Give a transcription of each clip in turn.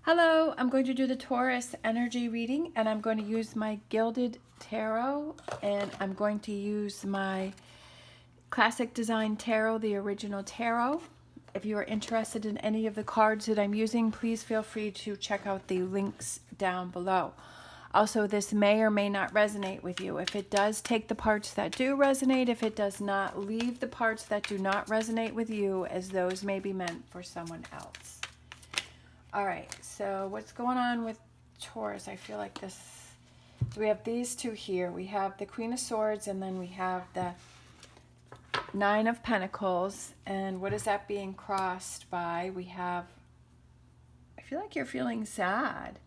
Hello, I'm going to do the Taurus energy reading, and I'm going to use my Gilded Tarot, and I'm going to use my Classic Design Tarot, the original tarot. If you are interested in any of the cards that I'm using, please feel free to check out the links down below. Also, this may or may not resonate with you. If it does, take the parts that do resonate. If it does not, leave the parts that do not resonate with you, as those may be meant for someone else. All right, so what's going on with Taurus? I feel like this, we have these two here. We have the Queen of Swords, and then we have the Nine of Pentacles. And what is that being crossed by? We have, I feel like you're feeling sad.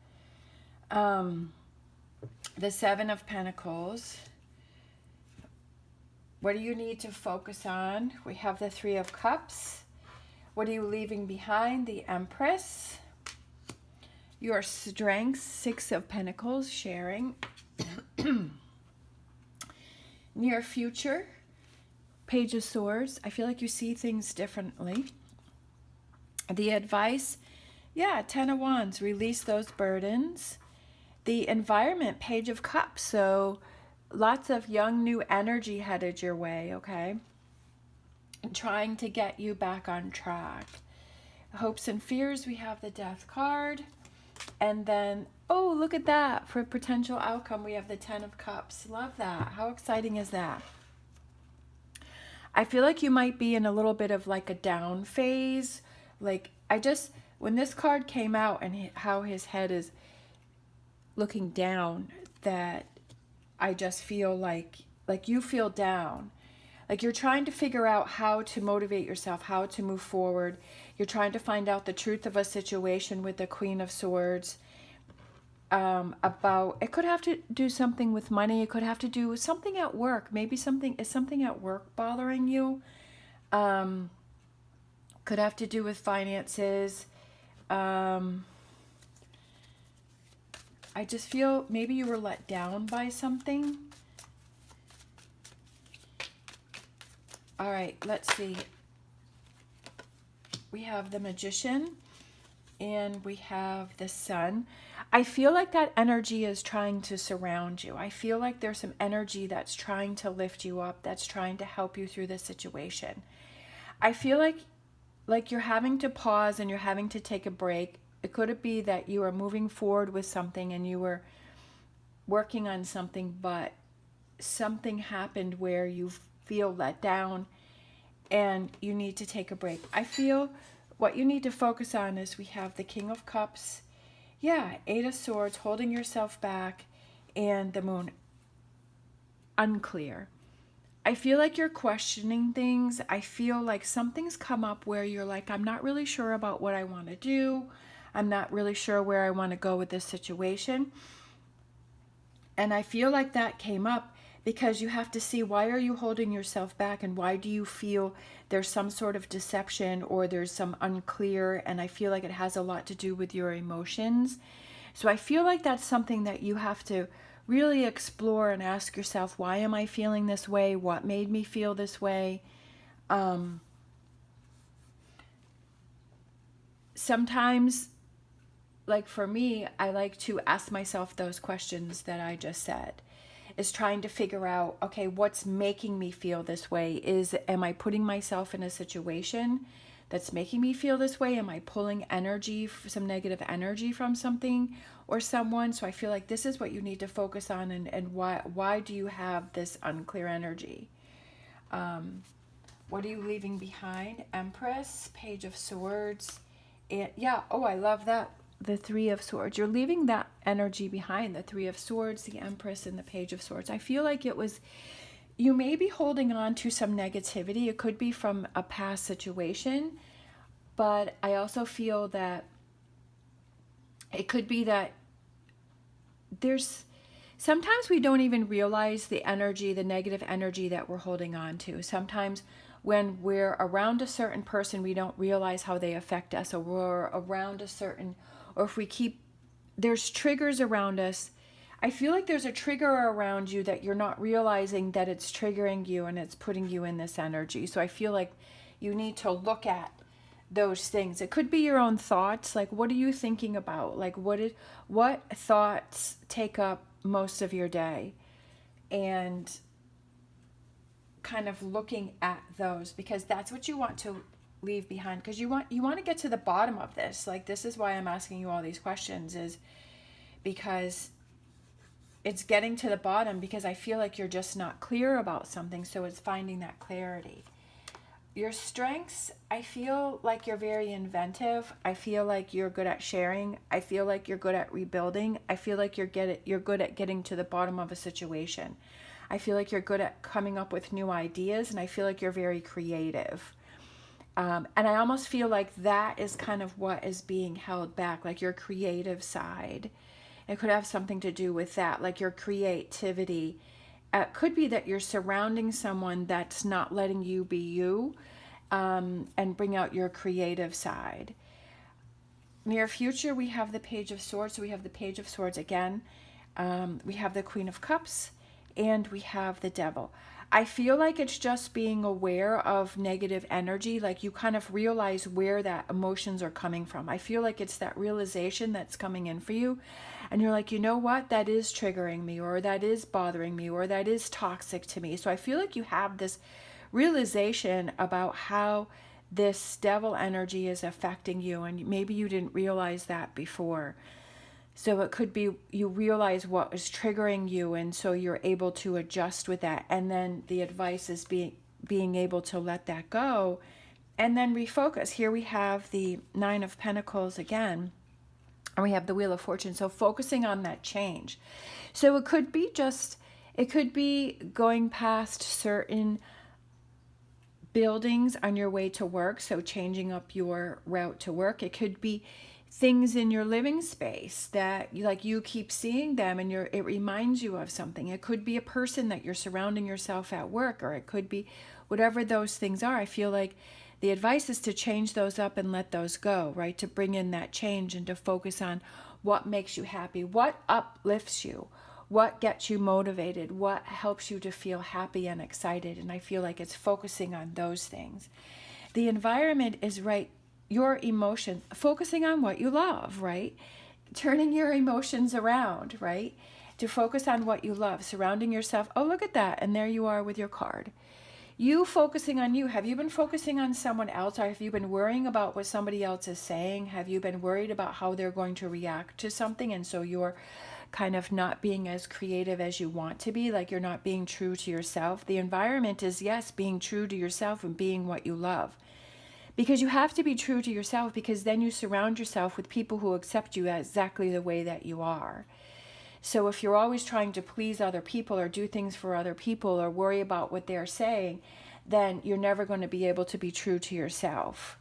The Seven of Pentacles. What do you need to focus on? We have the Three of Cups. What are you leaving behind? The Empress. Your strengths, Six of Pentacles, sharing. Near future, Page of Swords. I feel like you see things differently. The advice, yeah, Ten of Wands, release those burdens. The environment, Page of Cups. So lots of young, new energy headed your way, okay? And trying to get you back on track. Hopes and fears, we have the Death card. And then, oh, look at that. For potential outcome, we have the Ten of Cups. Love that. How exciting is that? I feel like you might be in a little bit of like a down phase. Like, when this card came out and how his head is looking down, that I just feel like you feel down. Like you're trying to figure out how to motivate yourself, how to move forward. You're trying to find out the truth of a situation with the Queen of Swords. It could have to do something with money. It could have to do with something at work. Maybe something at work bothering you. Could have to do with finances. I just feel maybe you were let down by something. All right, let's see. We have the Magician and we have the Sun. I feel like that energy is trying to surround you. I feel like there's some energy that's trying to lift you up, that's trying to help you through this situation. I feel like you're having to pause and you're having to take a break. It could be that you are moving forward with something and you were working on something, but something happened where you feel let down and you need to take a break. I feel what you need to focus on is we have the King of Cups, yeah, Eight of Swords, holding yourself back, and the Moon. Unclear. I feel like you're questioning things. I feel like something's come up where you're like, I'm not really sure about what I want to do. I'm not really sure where I want to go with this situation. And I feel like that came up because you have to see, why are you holding yourself back, and why do you feel there's some sort of deception or there's some unclear, and I feel like it has a lot to do with your emotions. So I feel like that's something that you have to really explore and ask yourself, why am I feeling this way? What made me feel this way? Sometimes, like for me, I like to ask myself those questions that I just said. Is trying to figure out, okay, what's making me feel this way? Am I putting myself in a situation that's making me feel this way? Am I pulling energy, some negative energy from something or someone? So I feel like this is what you need to focus on, and why do you have this unclear energy? What are you leaving behind? Empress, Page of Swords, and yeah, oh, I love that. The Three of Swords. You're leaving that energy behind. The Three of Swords, the Empress, and the Page of Swords. I feel like you may be holding on to some negativity. It could be from a past situation, but I also feel that it could be that sometimes we don't even realize the energy, the negative energy that we're holding on to. Sometimes when we're around a certain person, we don't realize how they affect us, or we're around or if we there's triggers around us. I feel like there's a trigger around you that you're not realizing that it's triggering you and it's putting you in this energy. So I feel like you need to look at those things. It could be your own thoughts. Like, what are you thinking about? Like, what thoughts take up most of your day? And kind of looking at those, because that's what you want to leave behind, because you want to get to the bottom of this. Like, this is why I'm asking you all these questions, is because it's getting to the bottom, because I feel like you're just not clear about something. So it's finding that clarity. Your strengths, I feel like you're very inventive. I feel like you're good at sharing. I feel like you're good at rebuilding. I feel like you're good at getting to the bottom of a situation. I feel like you're good at coming up with new ideas, and I feel like you're very creative. And I almost feel like that is kind of what is being held back, like your creative side. It could have something to do with that, like your creativity. It could be that you're surrounding someone that's not letting you be you, and bring out your creative side. Near future, we have the Page of Swords. So we have the Page of Swords again. We have the Queen of Cups, and we have the Devil. I feel like it's just being aware of negative energy, like you kind of realize where that emotions are coming from. I feel like it's that realization that's coming in for you, and you're like, you know what, that is triggering me, or that is bothering me, or that is toxic to me. So I feel like you have this realization about how this devil energy is affecting you, and maybe you didn't realize that before. So it could be you realize what is triggering you, and so you're able to adjust with that. And then the advice is being able to let that go and then refocus. Here we have the Nine of Pentacles again, and we have the Wheel of Fortune. So focusing on that change. So it could be going past certain buildings on your way to work, so changing up your route to work. It could be things in your living space that you keep seeing them, and it reminds you of something. It could be a person that you're surrounding yourself at work, or it could be whatever those things are. I feel like the advice is to change those up and let those go, right? To bring in that change and to focus on what makes you happy, what uplifts you, what gets you motivated, what helps you to feel happy and excited. And I feel like it's focusing on those things. The environment is right. Your emotions, focusing on what you love, right? Turning your emotions around, right? To focus on what you love, surrounding yourself. Oh, look at that. And there you are with your card. You focusing on you. Have you been focusing on someone else? Or have you been worrying about what somebody else is saying? Have you been worried about how they're going to react to something? And so you're kind of not being as creative as you want to be, like you're not being true to yourself. The environment is, yes, being true to yourself and being what you love. Because you have to be true to yourself, because then you surround yourself with people who accept you exactly the way that you are. So if you're always trying to please other people or do things for other people or worry about what they're saying, then you're never going to be able to be true to yourself.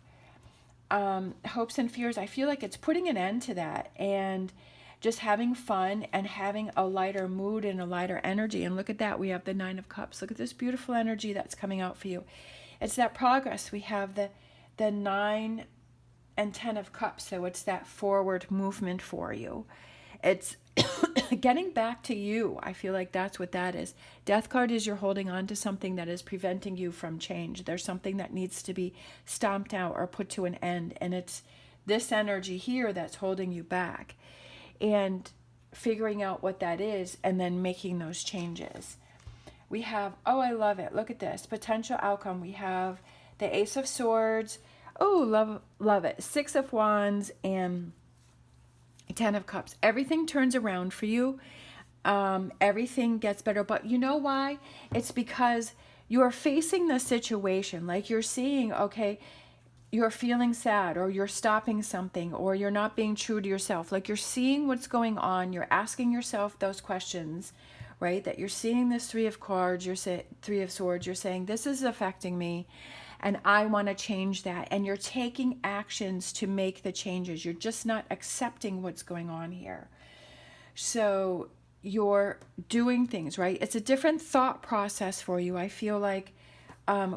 Hopes and fears, I feel like it's putting an end to that and just having fun and having a lighter mood and a lighter energy. And look at that. We have the Nine of Cups. Look at this beautiful energy that's coming out for you. It's that progress. We have the 9 and 10 of Cups. So it's that forward movement for you. It's getting back to you. I feel like that's what that is. Death card is you're holding on to something that is preventing you from change. There's something that needs to be stomped out or put to an end. And it's this energy here that's holding you back. And figuring out what that is and then making those changes. We have, oh, I love it. Look at this. Potential outcome. We have the Ace of Swords. Oh, love it. 6 of Wands and 10 of Cups. Everything turns around for you. Everything gets better. But you know why? It's because you're facing the situation. Like you're seeing, okay, you're feeling sad, or you're stopping something, or you're not being true to yourself. Like you're seeing what's going on. You're asking yourself those questions, right? That you're seeing this 3 of cards, you're 3 of Swords. You're saying, this is affecting me and I want to change that. And you're taking actions to make the changes. You're just not accepting what's going on here. So you're doing things, right? It's a different thought process for you. I feel like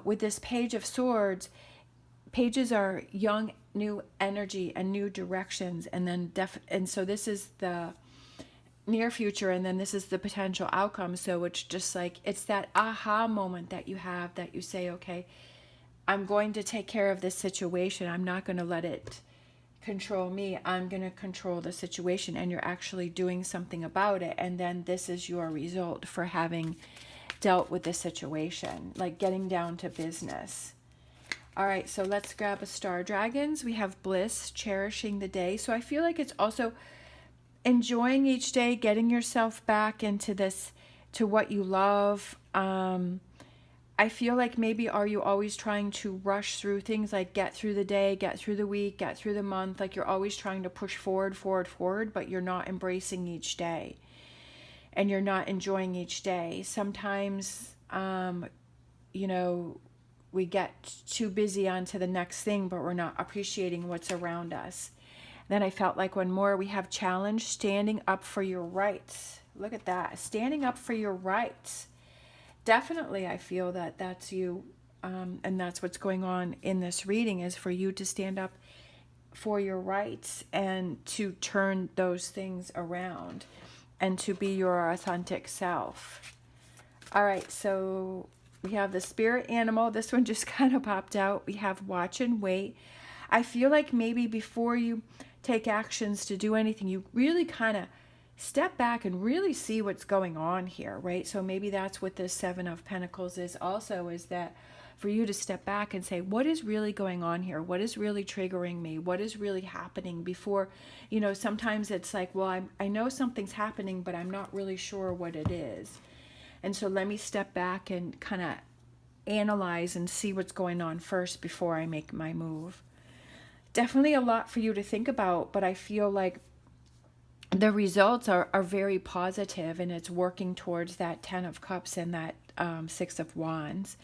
with this Page of Swords, pages are young, new energy and new directions. And then and so this is the near future, and then this is the potential outcome. So it's just like, it's that aha moment that you have, that you say, okay, I'm going to take care of this situation. I'm not going to let it control me. I'm going to control the situation, and you're actually doing something about it. And then this is your result for having dealt with the situation, like getting down to business. All right, so let's grab a Star Dragons. We have bliss, cherishing the day. So I feel like it's also enjoying each day, getting yourself back into this, to what you love. I feel like maybe are you always trying to rush through things, like get through the day, get through the week, get through the month, like you're always trying to push forward, but you're not embracing each day and you're not enjoying each day. Sometimes, you know, we get too busy onto the next thing, but we're not appreciating what's around us. Then I felt like one more, we have challenge, standing up for your rights. Look at that, standing up for your rights. Definitely, I feel that that's you, and that's what's going on in this reading, is for you to stand up for your rights and to turn those things around and to be your authentic self. All right, so we have the spirit animal. This one just kind of popped out. We have watch and wait. I feel like maybe before you take actions to do anything, you really kind of step back and really see what's going on here, right? So maybe that's what this Seven of Pentacles is also, is that for you to step back and say, what is really going on here? What is really triggering me? What is really happening? Before, you know, sometimes it's like, well, I know something's happening, but I'm not really sure what it is. And so let me step back and kind of analyze and see what's going on first before I make my move. Definitely a lot for you to think about, but I feel like the results are very positive, and it's working towards that 10 of Cups and that 6 of Wands.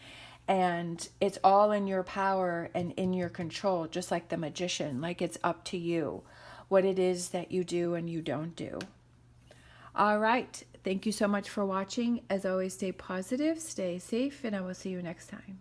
And it's all in your power and in your control, just like the Magician. Like, it's up to you what it is that you do and you don't do. All right. Thank you so much for watching. As always, stay positive, stay safe, and I will see you next time.